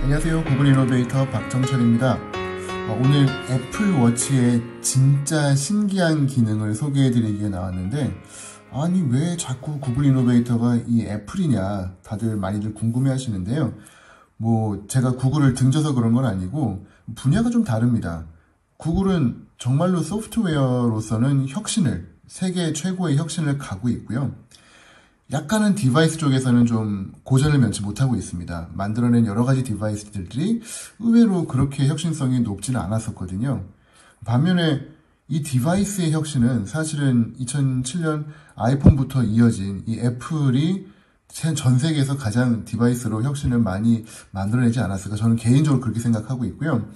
안녕하세요. 구글 이노베이터 박정철입니다. 오늘 애플워치의 진짜 신기한 기능을 소개해드리기 위해 나왔는데, 아니 왜 자꾸 구글 이노베이터가 이 애플이냐 다들 많이들 궁금해 하시는데요. 제가 구글을 등져서 그런 건 아니고 분야가 좀 다릅니다. 구글은 정말로 소프트웨어로서는 세계 최고의 혁신을 가고 있고요. 약간은 디바이스 쪽에서는 좀 고전을 면치 못하고 있습니다. 만들어낸 여러 가지 디바이스들이 의외로 그렇게 혁신성이 높지는 않았었거든요. 반면에 이 디바이스의 혁신은 사실은 2007년 아이폰부터 이어진 이 애플이 전 세계에서 가장 디바이스로 혁신을 많이 만들어내지 않았을까, 저는 개인적으로 그렇게 생각하고 있고요.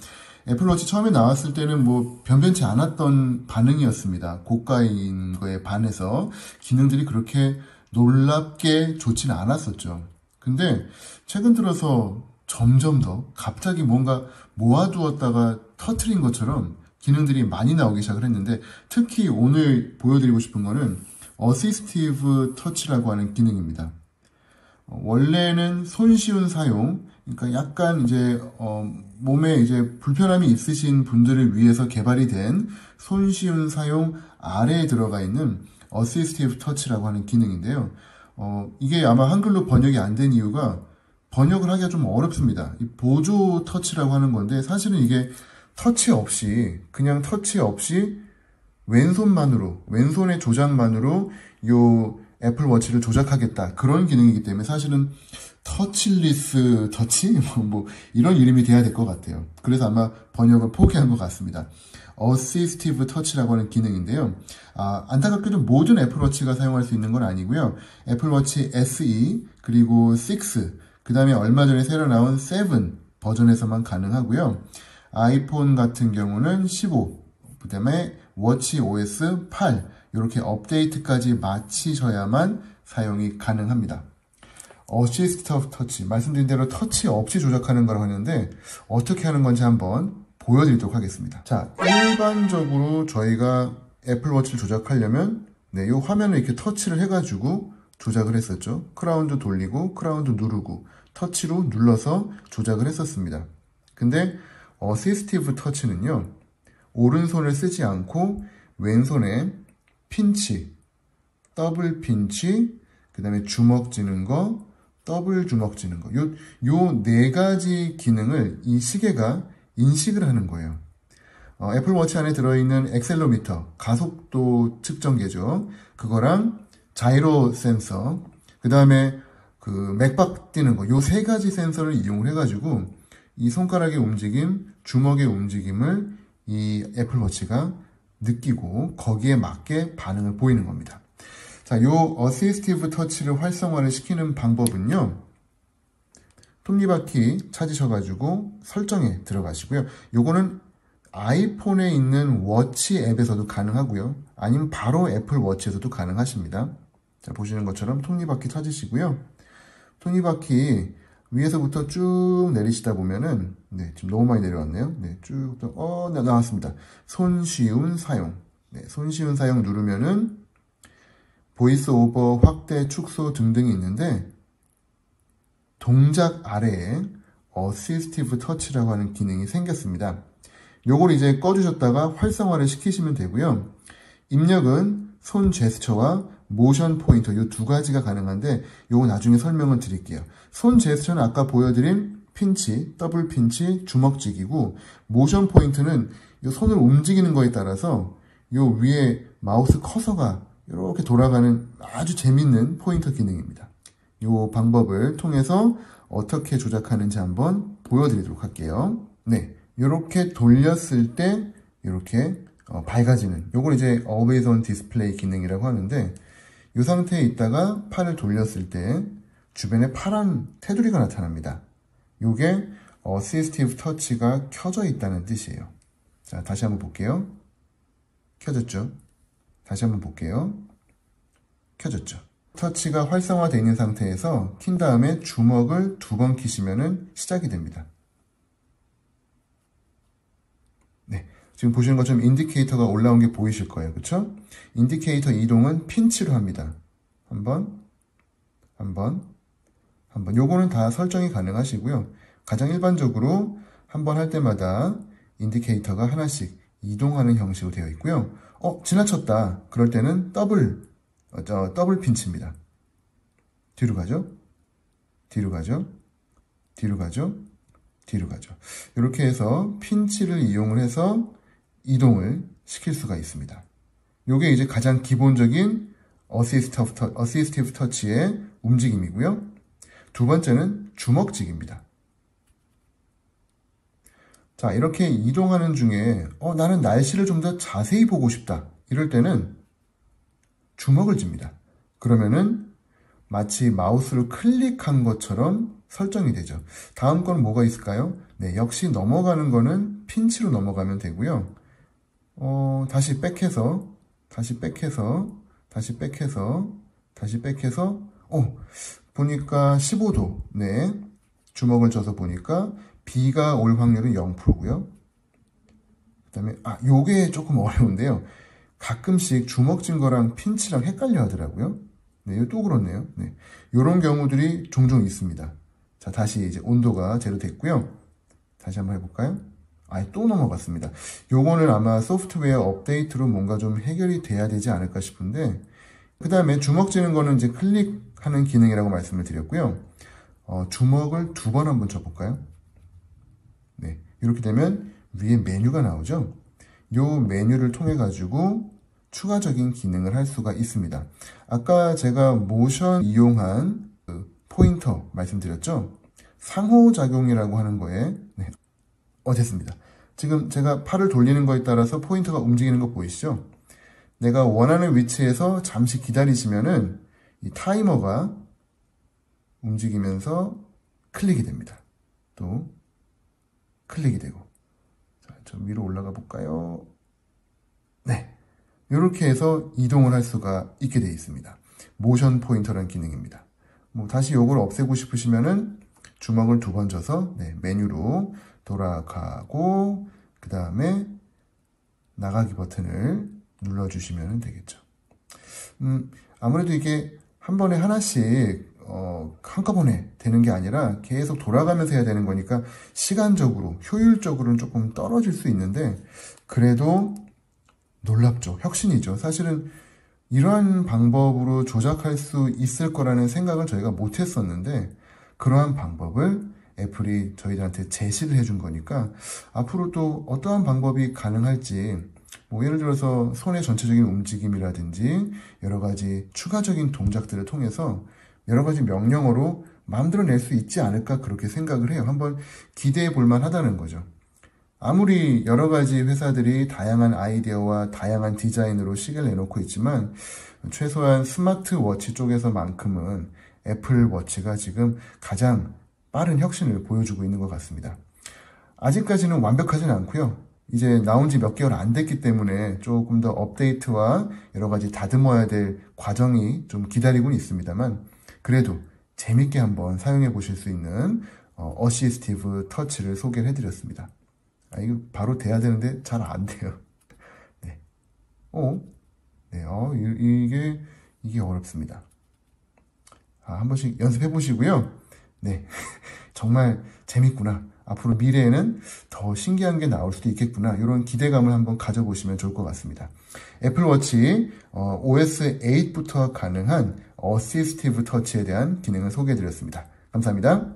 애플워치 처음에 나왔을 때는 변변치 않았던 반응이었습니다. 고가인 거에 반해서 기능들이 그렇게 놀랍게 좋지는 않았었죠. 근데 최근 들어서 점점 더 갑자기 뭔가 모아두었다가 터트린 것처럼 기능들이 많이 나오기 시작을 했는데, 특히 오늘 보여드리고 싶은 거는 어시스티브 터치라고 하는 기능입니다. 원래는 손쉬운 사용, 그러니까 약간 몸에 불편함이 있으신 분들을 위해서 개발이 된 손쉬운 사용 아래에 들어가 있는 어시스티브 터치라고 하는 기능인데요. 이게 아마 한글로 번역이 안 된 이유가, 번역을 하기가 좀 어렵습니다. 이 보조 터치라고 하는 건데, 사실은 이게 그냥 터치 없이 왼손의 조작만으로 요 애플워치를 조작하겠다, 그런 기능이기 때문에 사실은 터치리스 터치? 이런 이름이 돼야 될 것 같아요. 그래서 아마 번역을 포기한 것 같습니다. 어시스티브 터치라고 하는 기능인데요. 안타깝게도 모든 애플워치가 사용할 수 있는 건 아니고요. 애플워치 SE, 그리고 6, 그 다음에 얼마 전에 새로 나온 7 버전에서만 가능하고요. 아이폰 같은 경우는 15, 그 다음에 워치 OS 8, 이렇게 업데이트까지 마치셔야만 사용이 가능합니다. 어시스티브 터치, 말씀드린 대로 터치 없이 조작하는 걸 하는데, 어떻게 하는 건지 한번 보여드리도록 하겠습니다. 자, 일반적으로 저희가 애플워치를 조작하려면 이 화면을 이렇게 터치를 해가지고 조작을 했었죠. 크라운도 돌리고 크라운도 누르고 터치로 눌러서 조작을 했었습니다. 근데 어시스티브 터치는요, 오른손을 쓰지 않고 왼손에 핀치, 더블 핀치, 그 다음에 주먹 쥐는 거, 더블 주먹 쥐는 거, 요 네 가지 기능을 이 시계가 인식을 하는 거예요. 애플워치 안에 들어있는 액셀로미터, 가속도 측정계죠. 그거랑 자이로 센서, 그 다음에 맥박 뛰는 거, 요 세 가지 센서를 이용을 해가지고 이 손가락의 움직임, 주먹의 움직임을 이 애플워치가 느끼고 거기에 맞게 반응을 보이는 겁니다. 자, 요 어시스티브 터치를 활성화를 시키는 방법은요, 톱니바퀴 찾으셔가지고 설정에 들어가시고요. 요거는 아이폰에 있는 워치 앱에서도 가능하고요. 아니면 바로 애플워치에서도 가능하십니다. 자, 보시는 것처럼 톱니바퀴 찾으시고요. 톱니바퀴 위에서부터 쭉 내리시다 보면은, 지금 너무 많이 내려왔네요. 쭉, 나왔습니다. 손쉬운 사용. 손쉬운 사용 누르면은 보이스 오버, 확대, 축소 등등이 있는데, 동작 아래에 어시스티브 터치라고 하는 기능이 생겼습니다. 요걸 이제 꺼주셨다가 활성화를 시키시면 되고요. 입력은 손 제스처와 모션 포인터, 요 두 가지가 가능한데, 요거 나중에 설명을 드릴게요. 손 제스처는 아까 보여드린 핀치, 더블 핀치, 주먹쥐기고, 모션 포인트는 요 손을 움직이는 거에 따라서 요 위에 마우스 커서가 이렇게 돌아가는 아주 재밌는 포인터 기능입니다. 요 방법을 통해서 어떻게 조작하는지 한번 보여드리도록 할게요. 이렇게 돌렸을 때 이렇게 밝아지는, 요걸 이제 Always on Display 기능이라고 하는데, 이 상태에 있다가 팔을 돌렸을 때 주변에 파란 테두리가 나타납니다. 요게 어시스티브 터치가 켜져 있다는 뜻이에요. 자, 다시 한번 볼게요. 켜졌죠? 다시 한번 볼게요. 켜졌죠? 터치가 활성화되어 있는 상태에서 킨 다음에 주먹을 2번 키시면은 시작이 됩니다. 지금 보시는 것처럼 인디케이터가 올라온 게 보이실 거예요. 그쵸? 인디케이터 이동은 핀치로 합니다. 한 번, 요거는 다 설정이 가능하시고요. 가장 일반적으로 한번 할 때마다 인디케이터가 하나씩 이동하는 형식으로 되어 있고요. 지나쳤다. 그럴 때는 더블 핀치입니다. 뒤로 가죠. 뒤로 가죠. 뒤로 가죠. 뒤로 가죠. 이렇게 해서 핀치를 이용을 해서 이동을 시킬 수가 있습니다. 이게 이제 가장 기본적인 어시스티브 터치의 움직임이고요. 두 번째는 주먹직입니다. 자, 이렇게 이동하는 중에 나는 날씨를 좀 더 자세히 보고 싶다. 이럴 때는 주먹을 쥡니다. 그러면은 마치 마우스를 클릭한 것처럼 설정이 되죠. 다음 건 뭐가 있을까요? 네, 역시 넘어가는 거는 핀치로 넘어가면 되고요. 다시 백해서 보니까 15도. 네, 주먹을 져서 보니까 B가 올 확률은 0%고요. 그 다음에 요게 조금 어려운데요. 가끔씩 주먹 쥔 거랑 핀치랑 헷갈려 하더라고요. 네, 이거 또 그렇네요. 네, 요런 경우들이 종종 있습니다. 자, 다시 이제 온도가 제로 됐고요. 다시 한번 해볼까요? 또 넘어갔습니다. 요거는 아마 소프트웨어 업데이트로 뭔가 좀 해결이 돼야 되지 않을까 싶은데, 그 다음에 주먹 쥐는 거는 이제 클릭하는 기능이라고 말씀을 드렸고요. 주먹을 2번 한번 쳐볼까요? 네, 이렇게 되면 위에 메뉴가 나오죠. 요 메뉴를 통해 가지고 추가적인 기능을 할 수가 있습니다. 아까 제가 모션 이용한 포인터 말씀드렸죠. 상호작용이라고 하는 거에 됐습니다. 지금 제가 팔을 돌리는 거에 따라서 포인터가 움직이는 거 보이시죠? 내가 원하는 위치에서 잠시 기다리시면은 이 타이머가 움직이면서 클릭이 됩니다. 또 클릭이 되고. 자, 좀 위로 올라가 볼까요? 네, 이렇게 해서 이동을 할 수가 있게 되어 있습니다. 모션 포인터라는 기능입니다. 다시 이걸 없애고 싶으시면은 주먹을 2번 져서 메뉴로 돌아가고 그 다음에 나가기 버튼을 눌러주시면 되겠죠. 아무래도 이게 한 번에 하나씩 한꺼번에 되는 게 아니라 계속 돌아가면서 해야 되는 거니까 시간적으로, 효율적으로는 조금 떨어질 수 있는데 그래도 놀랍죠. 혁신이죠. 사실은 이러한 방법으로 조작할 수 있을 거라는 생각을 저희가 못 했었는데 그러한 방법을 애플이 저희들한테 제시를 해준 거니까 앞으로 또 어떠한 방법이 가능할지 예를 들어서 손의 전체적인 움직임이라든지 여러 가지 추가적인 동작들을 통해서 여러 가지 명령어로 마음대로 낼 수 있지 않을까 그렇게 생각을 해요. 한번 기대해 볼 만하다는 거죠. 아무리 여러 가지 회사들이 다양한 아이디어와 다양한 디자인으로 시계를 내놓고 있지만 최소한 스마트워치 쪽에서만큼은 애플워치가 지금 가장 빠른 혁신을 보여주고 있는 것 같습니다. 아직까지는 완벽하지는 않고요. 이제 나온 지 몇 개월 안 됐기 때문에 조금 더 업데이트와 여러 가지 다듬어야 될 과정이 좀 기다리고는 있습니다만 그래도 재밌게 한번 사용해 보실 수 있는 어시스티브 터치를 소개를 해드렸습니다. 이거 바로 돼야 되는데 잘 안 돼요. 네. 이게 어렵습니다. 한 번씩 연습해 보시고요. 네. 정말 재밌구나. 앞으로 미래에는 더 신기한 게 나올 수도 있겠구나. 이런 기대감을 한번 가져보시면 좋을 것 같습니다. 애플워치 OS 8부터 가능한 어시스티브 터치에 대한 기능을 소개해 드렸습니다. 감사합니다.